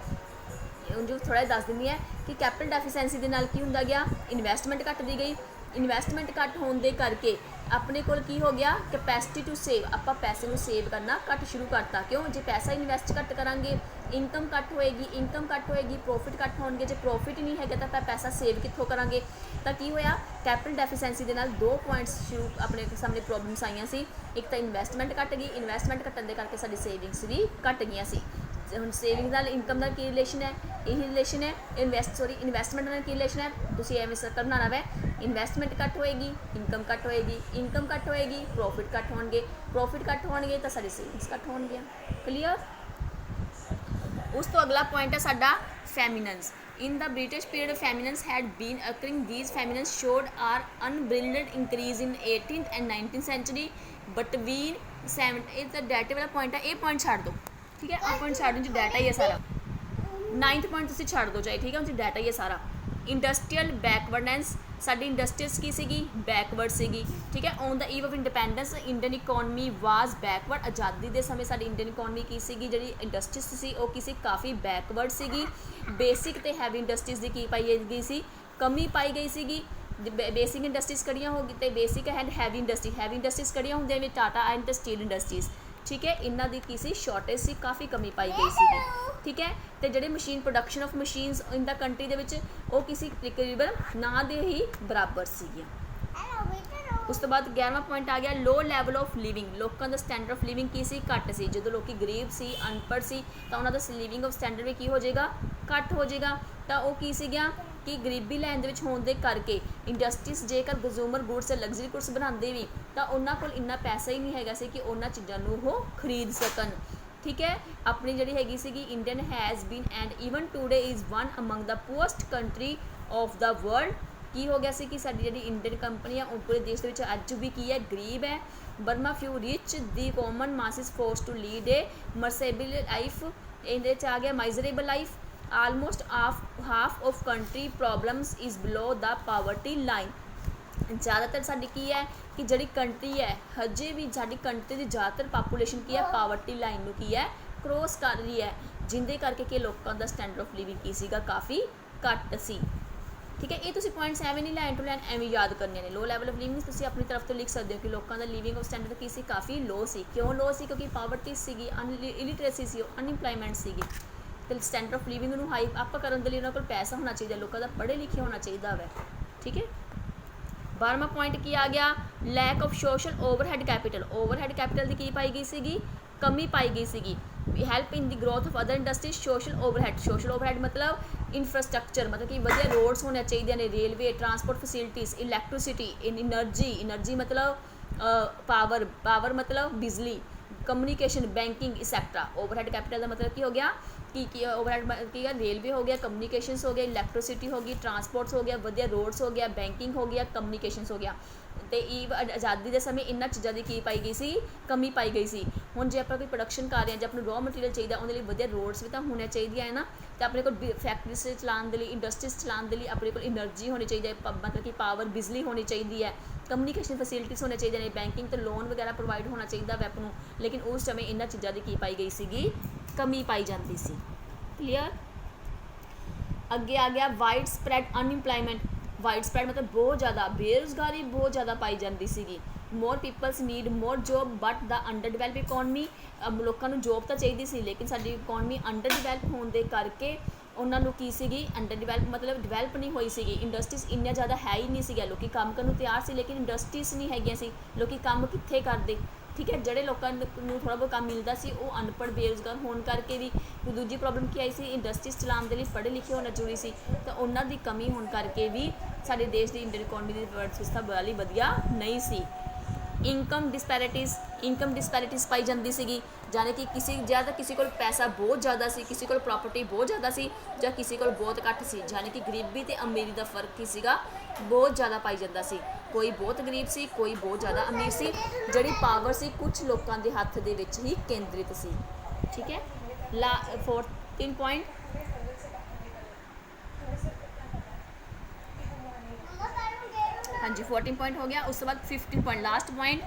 ਜੋ ਥੋੜ੍ਹਾ ਜਿਹਾ ਦੱਸ ਦਿੰਦੀ ਹੈ ਕਿ ਕੈਪੀਟਲ ਡੈਫੀਸੈਂਸੀ ਦੇ ਨਾਲ ਕੀ ਹੁੰਦਾ ਗਿਆ, ਇਨਵੈਸਟਮੈਂਟ ਘੱਟਦੀ ਗਈ, ਇਨਵੈਸਟਮੈਂਟ ਘੱਟ ਹੋਣ ਦੇ ਕਰਕੇ ਆਪਣੇ ਕੋਲ ਕੀ ਹੋ ਗਿਆ, ਕੈਪੈਸਿਟੀ ਟੂ ਸੇਵ, ਆਪਾਂ ਪੈਸੇ ਨੂੰ ਸੇਵ ਕਰਨਾ ਘੱਟ ਸ਼ੁਰੂ ਕਰਤਾ। ਕਿਉਂ, ਜੇ ਪੈਸਾ ਇਨਵੈਸਟ ਘੱਟ ਕਰਾਂਗੇ ਇਨਕਮ ਘੱਟ ਹੋਏਗੀ, ਇਨਕਮ ਘੱਟ ਹੋਏਗੀ ਪ੍ਰੋਫਿਟ ਘੱਟ ਹੋਣਗੇ, ਜੇ ਪ੍ਰੋਫਿਟ ਹੀ ਨਹੀਂ ਹੈਗਾ ਤਾਂ ਆਪਾਂ ਪੈਸਾ ਸੇਵ ਕਿੱਥੋਂ ਕਰਾਂਗੇ। ਤਾਂ ਕੀ ਹੋਇਆ, ਕੈਪੀਟਲ ਡੈਫੀਸੈਂਸੀ ਦੇ ਨਾਲ ਦੋ ਪੁਆਇੰਟਸ ਸ਼ੁਰੂ ਆਪਣੇ ਸਾਹਮਣੇ ਪ੍ਰੋਬਲਮਸ ਆਈਆਂ ਸੀ। ਇੱਕ ਤਾਂ ਇਨਵੈਸਟਮੈਂਟ ਘੱਟ ਗਈ, ਇਨਵੈਸਟਮੈਂਟ ਘੱਟਣ ਦੇ ਕਰਕੇ ਸਾਡੀ ਸੇਵਿੰਗਸ ਵੀ ਘੱਟ ਗਈਆਂ ਸੀ। ਹੁਣ ਸੇਵਿੰਗ ਨਾਲ ਇਨਕਮ ਦਾ ਕੀ ਰਿਲੇਸ਼ਨ ਹੈ, ਇਹੀ ਰਿਲੇਸ਼ਨ ਹੈ। ਇਨਵੈਸਟਮੈਂਟ ਨਾਲ ਕੀ ਰਿਲੇਸ਼ਨ ਹੈ, ਤੁਸੀਂ ਐਵੇਂ ਸਰਕਲ ਬਣਾਉਣਾ ਵੈ, ਇਨਵੈਸਟਮੈਂਟ ਘੱਟ ਹੋਏਗੀ ਇਨਕਮ ਘੱਟ ਹੋਏਗੀ, ਇਨਕਮ ਘੱਟ ਹੋਏਗੀ ਪ੍ਰੋਫਿਟ ਘੱਟ ਹੋਣਗੇ, ਪ੍ਰੋਫਿਟ ਘੱਟ ਹੋਣਗੇ ਤਾਂ ਸਾਡੀ ਸੇਵਿੰਗਸ ਘੱਟ ਹੋਣਗੀਆਂ। ਕਲੀਅਰ। ਉਸ ਤੋਂ ਅਗਲਾ ਪੁਆਇੰਟ ਹੈ ਸਾਡਾ ਫੈਮਿਨਨਸ। In the British period, famines had been occurring. These famines showed an unbridled increase in 18th and 19th century. Between 7 ਇਹ ਤਾਂ ਡਾਟੇ ਵਾਲਾ ਪੁਆਇੰਟ ਹੈ, ਇਹ ਪੁਆਇੰਟ ਛੱਡ ਦਿਓ, ਠੀਕ ਹੈ। ਆਹ ਪੁਆਇੰਟ ਛੱਡ ਦਿਓ, ਡਾਟਾ ਹੀ ਹੈ ਸਾਰਾ। 9th ਪੁਆਇੰਟ ਤੁਸੀਂ ਛੱਡ ਦਿਓ ਚਾਹੇ, ਠੀਕ ਹੈ, ਉਹ ਡਾਟਾ ਹੀ ਹੈ ਸਾਰਾ। ਇੰਡਸਟਰੀਅਲ ਬੈਕਵਰਡਨੈਸ, ਸਾਡੀ ਇੰਡਸਟਰੀਜ਼ ਕੀ ਸੀਗੀ, ਬੈਕਵਰਡ ਸੀਗੀ, ਠੀਕ ਹੈ। On the Eve of independence Indian economy was backward. ਆਜ਼ਾਦੀ ਦੇ ਸਮੇਂ ਸਾਡੀ ਇੰਡੀਅਨ ਇਕੋਨਮੀ ਕੀ ਸੀਗੀ, ਜਿਹੜੀ ਇੰਡਸਟਰੀਜ਼ ਸੀ ਉਹ ਕੀ ਸੀ, ਕਾਫੀ ਬੈਕਵਰਡ ਸੀਗੀ। ਬੇਸਿਕ ਤੇ ਹੈਵੀ ਇੰਡਸਟਰੀਜ਼ ਦੀ ਕੀ ਪਾਈ ਗਈ ਸੀ, ਕਮੀ ਪਾਈ ਗਈ ਸੀਗੀ। ਬੇਸਿਕ ਇੰਡਸਟਰੀਜ਼ ਕਿਹੜੀਆਂ ਹੋ ਗਈ, ਤੇ ਬੇਸਿਕ ਐਂਡ ਹੈਵੀ ਇੰਡਸਟਰੀਜ਼ ਕਿਹੜੀਆਂ ਹੁੰਦੀਆਂ ਨੇ, ਟਾਟਾ ਐਂਡ ਤੇ ਸਟੀਲ ਇੰਡਸਟਰੀਜ਼, ਠੀਕ ਹੈ। ਇਹਨਾਂ ਦੀ ਕੀ ਸੀ, ਸ਼ਾਰਟੇਜ ਸੀ, ਕਾਫੀ ਕਮੀ ਪਾਈ ਗਈ ਸੀਗੀ, ਠੀਕ ਹੈ। ਤੇ ਜਿਹੜੇ machine production of machines in the country ਦੇ ਵਿੱਚ ਉਹ ਕਿਸੇ ਤਕਰੀਬਨ ਨਾ ਦੇ ਹੀ ਬਰਾਬਰ ਸੀਗੀਆਂ। ਉਸ ਤੋਂ ਬਾਅਦ 11ਵਾਂ ਪੁਆਇੰਟ ਆ ਗਿਆ, ਲੋ ਲੈਵਲ ਆਫ ਲਿਵਿੰਗ। ਲੋਕਾਂ ਦਾ ਸਟੈਂਡਰਡ ਆਫ ਲਿਵਿੰਗ ਕੀ ਸੀ, ਘੱਟ ਸੀ। ਜਦੋਂ ਲੋਕੀ ਗਰੀਬ ਸੀ, ਅਨਪੜ੍ਹ ਸੀ, ਤਾਂ ਉਹਨਾਂ ਦਾ ਲਿਵਿੰਗ ਆਫ ਸਟੈਂਡਰਡ ਵੀ ਕੀ ਹੋ ਜਾਏਗਾ, ਘੱਟ ਹੋ ਜਾਏਗਾ। ਤਾਂ ਉਹ ਕੀ ਸੀਗੀਆਂ ਕਿ ਗਰੀਬੀ ਲਾਈਨ ਦੇ ਵਿੱਚ ਹੋਣ ਦੇ ਕਰਕੇ ਇੰਡਸਟਰੀਜ਼ ਜੇਕਰ ਕੰਜ਼ੂਮਰ ਗੁੱਡਸ ਤੇ ਲਗਜ਼ਰੀ ਗੁੱਡਸ ਬਣਾਉਂਦੇ ਵੀ ਤਾਂ ਉਹਨਾਂ ਕੋਲ ਇੰਨਾ ਪੈਸਾ ਹੀ ਨਹੀਂ ਹੈਗਾ ਸੀ ਕਿ ਉਹਨਾਂ ਚੀਜ਼ਾਂ ਨੂੰ ਉਹ ਖਰੀਦ ਸਕਣ, ਠੀਕ ਹੈ। ਆਪਣੀ ਜਿਹੜੀ ਹੈਗੀ ਸੀਗੀ, Indian has been and even today is one among the poorest country of the world. ਕੀ ਹੋ ਗਿਆ ਸੀ ਕਿ ਸਾਡੀ ਜਿਹੜੀ ਇੰਡੀਅਨ ਕੰਪਨੀ ਆ ਉਹ ਪੂਰੇ ਦੇਸ਼ ਦੇ ਵਿੱਚ ਅੱਜ ਵੀ ਕੀ ਹੈ, ਗਰੀਬ ਹੈ। ਬਰਮਾ few rich the common masses force to lead a miserable life, ਇਹਦੇ 'ਚ ਆ ਗਿਆ miserable life. Almost half of country problems is below the poverty line. ਜ਼ਿਆਦਾਤਰ ਸਾਡੀ ਕੀ ਹੈ ਕਿ ਜਿਹੜੀ ਕੰਟਰੀ ਹੈ, ਹਜੇ ਵੀ ਸਾਡੀ ਕੰਟਰੀ ਦੀ ਜ਼ਿਆਦਾਤਰ ਪਾਪੂਲੇਸ਼ਨ ਕੀ ਹੈ, ਪਾਵਰਟੀ ਲਾਈਨ ਨੂੰ ਕੀ ਹੈ, ਕ੍ਰੋਸ ਕਰ ਰਹੀ ਹੈ, ਜਿਹਦੇ ਕਰਕੇ ਕਿ ਲੋਕਾਂ ਦਾ ਸਟੈਂਡਰਡ ਆਫ ਲਿਵਿੰਗ ਕੀ ਸੀਗਾ, ਕਾਫੀ ਘੱਟ ਸੀ, ਠੀਕ ਹੈ। ਇਹ ਤੁਸੀਂ ਪੁਆਇੰਟਸ ਐਵੇਂ ਨਹੀਂ ਲਾਈਨ ਟੂ ਲਾਈਨ ਐਵੇਂ ਯਾਦ ਕਰਨੇ ਨੇ। ਲੋ ਲੈਵਲ ਆਫ ਲਿਵਿੰਗ ਤੁਸੀਂ ਆਪਣੀ ਤਰਫ ਤੋਂ ਲਿਖ ਸਕਦੇ ਹੋ ਕਿ ਲੋਕਾਂ ਦਾ ਲਿਵਿੰਗ ਆਫ ਸਟੈਂਡਰਡ ਕੀ ਸੀ, ਕਾਫੀ ਲੋ ਸੀ। ਕਿਉਂ ਲੋ ਸੀ, ਕਿਉਂਕਿ ਪਾਵਰਟੀ ਸੀਗੀ, ਇਲਿਟਰੇਸੀ ਸੀ, ਅਨਇੰਪਲੋਇਮੈਂਟ ਸੀਗੀ। ਤੇ ਸਟੈਂਡਰਡ ਆਫ ਲਿਵਿੰਗ ਨੂੰ ਹਾਈ ਅਪ ਕਰਨ ਦੇ ਲਈ ਉਹਨਾਂ ਕੋਲ ਪੈਸਾ ਹੋਣਾ ਚਾਹੀਦਾ, ਲੋਕਾਂ ਦਾ ਪੜ੍ਹੇ ਲਿਖੇ ਹੋਣਾ ਚਾਹੀਦਾ ਵੈ, ਠੀਕ ਹੈ। 12ਵਾਂ ਪੁਆਇੰਟ ਕੀ ਆ ਗਿਆ, lack of social overhead capital. Overhead capital ਦੀ ਕੀ ਪਾਈ ਗਈ ਸੀਗੀ, ਕਮੀ ਪਾਈ ਗਈ ਸੀਗੀ। Help in the growth of other industries. Social overhead ਮਤਲਬ ਇਨਫਰਾਸਟਰਕਚਰ, ਮਤਲਬ ਕਿ ਵਧੀਆ ਰੋਡਸ ਹੋਣੇ ਚਾਹੀਦੀਆਂ ਨੇ, railway, transport facilities, electricity, energy ਮਤਲਬ ਪਾਵਰ ਮਤਲਬ ਬਿਜਲੀ, communication, banking etcetera. Overhead capital ਦਾ ਮਤਲਬ ਕੀ ਹੋ ਗਿਆ ਕੀ ਓਵਰਹੈਡ ਕੀ ਹੈ, ਰੇਲਵੇ ਹੋ ਗਿਆ, ਕਮਿਊਨੀਕੇਸ਼ਨਸ ਹੋ ਗਿਆ, ਇਲੈਕਟ੍ਰੀਸਿਟੀ ਹੋ ਗਈ, ਟਰਾਂਸਪੋਰਟਸ ਹੋ ਗਿਆ, ਵਧੀਆ ਰੋਡਸ ਹੋ ਗਿਆ, ਬੈਂਕਿੰਗ ਹੋ ਗਿਆ, ਕਮਿਊਨੀਕੇਸ਼ਨਸ ਹੋ ਗਿਆ। ਤੇ ਆਜ਼ਾਦੀ ਦੇ ਸਮੇਂ ਇਹਨਾਂ ਚੀਜ਼ਾਂ ਦੀ ਕੀ ਪਾਈ ਗਈ ਸੀ, ਕਮੀ ਪਾਈ ਗਈ ਸੀ। ਹੁਣ ਜੇ ਆਪਾਂ ਕੋਈ ਪ੍ਰੋਡਕਸ਼ਨ ਕਰ ਰਹੇ ਹਾਂ, ਜੇ ਆਪਾਂ ਨੂੰ ਰॉ ਮਟੀਰੀਅਲ ਚਾਹੀਦਾ, ਉਹਦੇ ਲਈ ਵਧੀਆ ਰੋਡਸ ਵੀ ਤਾਂ ਹੋਣੀਆਂ ਚਾਹੀਦੀਆਂ ਹੈ ਨਾ। ਤੇ ਆਪਣੇ ਕੋਲ ਫੈਕਟਰੀਜ਼ ਚਲਾਉਣ ਦੇ ਲਈ, ਇੰਡਸਟਰੀਜ਼ ਚਲਾਉਣ ਦੇ ਲਈ ਆਪਣੇ ਕੋਲ એનર્ਜੀ ਹੋਣੀ ਚਾਹੀਦੀ ਹੈ, ਮਤਲਬ ਕਿ ਪਾਵਰ, ਬਿਜਲੀ ਹੋਣੀ ਚਾਹੀਦੀ ਹੈ, ਕਮਿਊਨੀਕੇਸ਼ਨ ਫੈਸਿਲਿਟੀਜ਼ ਹੋਣੀਆਂ ਚਾਹੀਦੀਆਂ ਨੇ, ਬੈਂਕਿੰਗ ਤੇ ਲੋਨ ਵਗੈਰਾ ਪ੍ਰੋਵਾਈਡ ਹੋਣਾ ਚਾਹੀਦਾ ਵੈ ਆਪ ਨੂੰ। ਲੇਕਿਨ ਉਸ ਸਮੇਂ ਇਹਨਾਂ ਚੀਜ਼ਾਂ ਦੀ ਕੀ ਪਾਈ ਗਈ ਸੀਗੀ, ਕਮੀ ਪਾਈ ਜਾਂਦੀ ਸੀ। ਕਲੀਅਰ। ਅੱਗੇ ਆ ਗਿਆ wide spread unemployment. Wide spread ਮਤਲਬ ਬਹੁਤ ਜ਼ਿਆਦਾ ਬੇਰੁਜ਼ਗਾਰੀ ਬਹੁਤ ਜ਼ਿਆਦਾ ਪਾਈ ਜਾਂਦੀ ਸੀਗੀ। More peoples need more job but the under develop economy. ਲੋਕਾਂ ਨੂੰ ਜੋਬ ਤਾਂ ਚਾਹੀਦੀ ਸੀ, ਲੇਕਿਨ ਸਾਡੀ ਇਕੋਨਮੀ ਅੰਡਰ ਡਿਵੈਲਪ ਹੋਣ ਦੇ ਕਰਕੇ ਉਹਨਾਂ ਨੂੰ ਕੀ ਸੀਗੀ, ਅੰਡਰ ਡਿਵੈਲਪ ਮਤਲਬ ਡਿਵੈਲਪ ਨਹੀਂ ਹੋਈ ਸੀਗੀ। ਇੰਡਸਟਰੀਜ਼ ਇੰਨੀਆਂ ਜ਼ਿਆਦਾ ਹੈ ਹੀ ਨਹੀਂ ਸੀਗੀਆਂ। ਲੋਕੀ ਕੰਮ ਕਰਨ ਨੂੰ ਤਿਆਰ ਸੀ, ਲੇਕਿਨ ਇੰਡਸਟਰੀਜ਼ ਨਹੀਂ ਹੈਗੀਆਂ ਸੀ। ਲੋਕੀ ਕੰਮ ਕਿੱਥੇ ਕਰਦੇ, ਠੀਕ ਹੈ। ਜਿਹੜੇ ਲੋਕਾਂ ਨੂੰ ਥੋੜ੍ਹਾ ਬਹੁਤ ਕੰਮ ਮਿਲਦਾ ਸੀ ਉਹ ਅਨਪੜ੍ਹ ਬੇਰੁਜ਼ਗਾਰ ਹੋਣ ਕਰਕੇ ਵੀ। ਦੂਜੀ ਪ੍ਰੋਬਲਮ ਕੀ ਆਈ ਸੀ, ਇੰਡਸਟਰੀਜ਼ ਚਲਾਉਣ ਦੇ ਲਈ ਪੜ੍ਹੇ ਲਿਖੇ ਹੋਣਾ ਜ਼ਰੂਰੀ ਸੀ, ਤਾਂ ਉਹਨਾਂ ਦੀ ਕਮੀ ਹੋਣ ਕਰਕੇ ਵੀ ਸਾਡੇ ਦੇਸ਼ ਦੀ ਇੰਡੀਅਨ ਇਕੋਨਮੀ ਦੀ ਵਿਵਸਥਾ ਵਾਲੀ ਵਧੀਆ ਨਹੀਂ ਸੀ। ਇਨਕਮ ਡਿਸਪੈਰਿਟੀਜ਼। ਇਨਕਮ ਡਿਸਪੈਰਿਟੀਜ਼ ਪਾਈ ਜਾਂਦੀ ਸੀਗੀ, ਜਾਣੀ ਕਿ ਕਿਸੇ ਕੋਲ ਪੈਸਾ ਬਹੁਤ ਜ਼ਿਆਦਾ ਸੀ, ਕਿਸੇ ਕੋਲ ਪ੍ਰਾਪਰਟੀ ਬਹੁਤ ਜ਼ਿਆਦਾ ਸੀ, ਜਾਂ ਕਿਸੇ ਕੋਲ ਬਹੁਤ ਘੱਟ ਸੀ, ਜਾਣੀ ਕਿ ਗਰੀਬੀ ਤੇ ਅਮੀਰੀ ਦਾ ਫਰਕ ਕੀ ਸੀਗਾ, ਬਹੁਤ ਜ਼ਿਆਦਾ ਪਾਈ ਜਾਂਦਾ ਸੀ। ਕੋਈ ਬਹੁਤ ਗਰੀਬ ਸੀ, ਕੋਈ ਬਹੁਤ ਜ਼ਿਆਦਾ ਅਮੀਰ ਸੀ। ਜਿਹੜੀ ਪਾਵਰ ਸੀ ਕੁਝ ਲੋਕਾਂ ਦੇ ਹੱਥ ਦੇ ਵਿੱਚ ਹੀ ਕੇਂਦਰਿਤ ਸੀ। ਠੀਕ ਹੈ। 14 ਪੁਆਇੰਟ, ਹਾਂਜੀ 14 ਪੁਆਇੰਟ ਹੋ ਗਿਆ। ਉਸ ਤੋਂ ਬਾਅਦ 15 point, last point,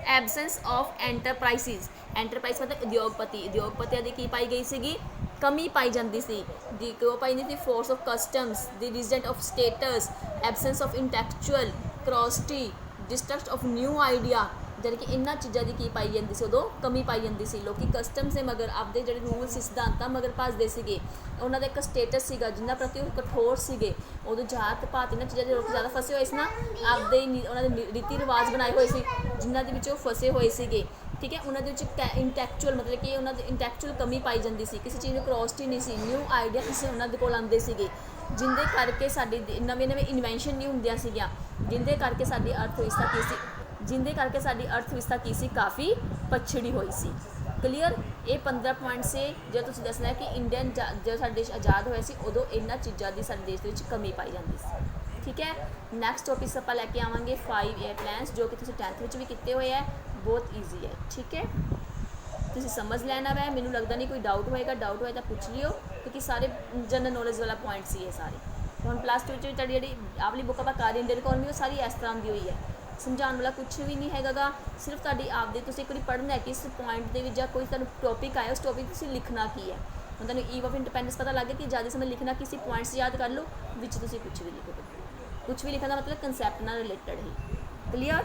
absence of enterprises. Enterprise ਮਤਲਬ ਉਦਯੋਗਪਤੀਆਂ ਦੀ ਕੀ ਪਾਈ ਗਈ ਸੀਗੀ, ਕਮੀ ਪਾਈ ਜਾਂਦੀ ਸੀ। ਦੀ ਕਿਉਂ ਪਾਈ ਜਾਂਦੀ ਸੀ, force of customs, the resident of states, absence of intellectual curiosity, distrust of new idea, ਜਾਣੀ ਕਿ ਇਹਨਾਂ ਚੀਜ਼ਾਂ ਦੀ ਕੀ ਪਾਈ ਜਾਂਦੀ ਸੀ, ਉਦੋਂ ਕਮੀ ਪਾਈ ਜਾਂਦੀ ਸੀ। ਲੋਕੀ ਕਸਟਮਸ ਦੇ ਮਗਰ, ਆਪਦੇ ਜਿਹੜੇ ਰੂਲ ਸੀ ਸਿਧਾਂਤਾਂ ਮਗਰ ਭੱਜਦੇ ਸੀਗੇ। ਉਹਨਾਂ ਦਾ ਇੱਕ ਸਟੇਟਸ ਸੀਗਾ ਜਿਨ੍ਹਾਂ ਪ੍ਰਤੀ ਉਹ ਕਠੋਰ ਸੀਗੇ। ਉਦੋਂ ਜਾਤ ਪਾਤ ਇਹਨਾਂ ਚੀਜ਼ਾਂ ਦੇ ਲੋਕ ਜ਼ਿਆਦਾ ਫਸੇ ਹੋਏ ਸੀ ਨਾ, ਆਪਦੇ ਉਹਨਾਂ ਦੇ ਰੀਤੀ ਰਿਵਾਜ ਬਣਾਏ ਹੋਏ ਸੀ ਜਿਨ੍ਹਾਂ ਦੇ ਵਿੱਚ ਉਹ ਫਸੇ ਹੋਏ ਸੀਗੇ। ਠੀਕ ਹੈ। ਉਹਨਾਂ ਦੇ ਵਿੱਚ ਇੰਟੈਕਚੁਅਲ ਮਤਲਬ ਕਿ ਉਹਨਾਂ ਦੇ ਇੰਟੈਕਚੁਅਲ ਕਮੀ ਪਾਈ ਜਾਂਦੀ ਸੀ, ਕਿਸੇ ਚੀਜ਼ ਨੂੰ ਕਰੋਸਿਟੀ ਨਹੀਂ ਸੀ, ਨਿਊ ਆਈਡੀਆ ਕਿਸੇ ਉਹਨਾਂ ਦੇ ਕੋਲ ਆਉਂਦੇ ਸੀਗੇ, ਜਿਹਦੇ ਕਰਕੇ ਸਾਡੀ ਨਵੇਂ ਇਨਵੈਂਸ਼ਨ ਨਹੀਂ ਹੁੰਦੀਆਂ ਸੀਗੀਆਂ, ਜਿਹਦੇ ਕਰਕੇ ਸਾਡੀ ਅਰਥ ਵਿਵਸਥਾ ਕੀ ਸੀ, ਕਾਫੀ ਪਛੜੀ ਹੋਈ ਸੀ। ਕਲੀਅਰ। ਇਹ 15 ਪੁਆਇੰਟ ਸੇ ਜੇ ਤੁਸੀਂ ਦੱਸਣਾ ਹੈ ਕਿ ਇੰਡੀਅਨ ਜਦੋਂ ਸਾਡੇ ਦੇਸ਼ ਆਜ਼ਾਦ ਹੋਇਆ ਸੀ ਉਦੋਂ ਇਹਨਾਂ ਚੀਜ਼ਾਂ ਦੀ ਸਾਡੇ ਦੇਸ਼ ਦੇ ਵਿੱਚ ਕਮੀ ਪਾਈ ਜਾਂਦੀ ਸੀ। ਠੀਕ ਹੈ। ਨੈਕਸਟ ਟੌਪਿਕਸ ਆਪਾਂ ਲੈ ਕੇ ਆਵਾਂਗੇ 5 ਏਅਰ ਪਲਾਨਸ, ਜੋ ਕਿ ਤੁਸੀਂ 10th ਵਿੱਚ ਵੀ ਕੀਤੇ ਹੋਏ ਹੈ, ਬਹੁਤ ਈਜ਼ੀ ਹੈ। ਠੀਕ ਹੈ। ਤੁਸੀਂ ਸਮਝ ਲੈਣਾ ਵੈ, ਮੈਨੂੰ ਲੱਗਦਾ ਨਹੀਂ ਕੋਈ ਡਾਊਟ ਹੋਏਗਾ, ਡਾਊਟ ਹੋਏ ਤਾਂ ਪੁੱਛ ਲਿਓ, ਕਿਉਂਕਿ ਸਾਰੇ ਜਨਰਲ ਨੌਲੇਜ ਵਾਲਾ ਪੁਆਇੰਟ ਸੀ ਇਹ ਸਾਰੇ। ਹੁਣ ਪਲੱਸ 2 ਵਿੱਚ ਤੁਹਾਡੀ ਜਿਹੜੀ ਆਵਲੀ ਬੁੱਕ ਆਪਾਂ ਕਰ ਰਹੀ ਇੰਡੀਅਨ ਇਕੋਨਮੀ, ਉਹ ਸਾਰੀ ਇਸ ਤਰ੍ਹਾਂ ਦੀ ਹੋਈ ਹੈ, ਸਮਝਾਉਣ ਵਾਲਾ ਕੁਛ ਵੀ ਨਹੀਂ ਹੈਗਾ ਗਾ। ਸਿਰਫ ਤੁਹਾਡੀ ਆਪਦੀ ਤੁਸੀਂ ਇੱਕ ਵਾਰੀ ਪੜ੍ਹਨਾ ਹੈ ਕਿ ਇਸ ਪੁਆਇੰਟ ਦੇ ਵਿੱਚ ਜਾਂ ਕੋਈ ਤੁਹਾਨੂੰ ਟੌਪਿਕ ਆਇਆ, ਉਸ ਟੌਪਿਕ ਤੁਸੀਂ ਲਿਖਣਾ ਕੀ ਹੈ। ਹੁਣ ਤੁਹਾਨੂੰ ਈਵ ਆਫ ਇੰਡੀਪੈਂਡੈਂਸ ਪਤਾ ਲੱਗ ਗਿਆ ਕਿ ਜ਼ਿਆਦਾ ਸਮੇਂ ਲਿਖਣਾ ਕਿਸੇ ਪੁਆਇੰਟਸ ਯਾਦ ਕਰ ਲਓ, ਵਿੱਚ ਤੁਸੀਂ ਕੁਛ ਵੀ ਲਿਖੋ। ਕੁਛ ਵੀ ਲਿਖਣ ਦਾ ਮਤਲਬ ਕੰਸੈਪਟ ਨਾਲ ਰਿਲੇਟਡ ਹੀ। ਕਲੀਅਰ।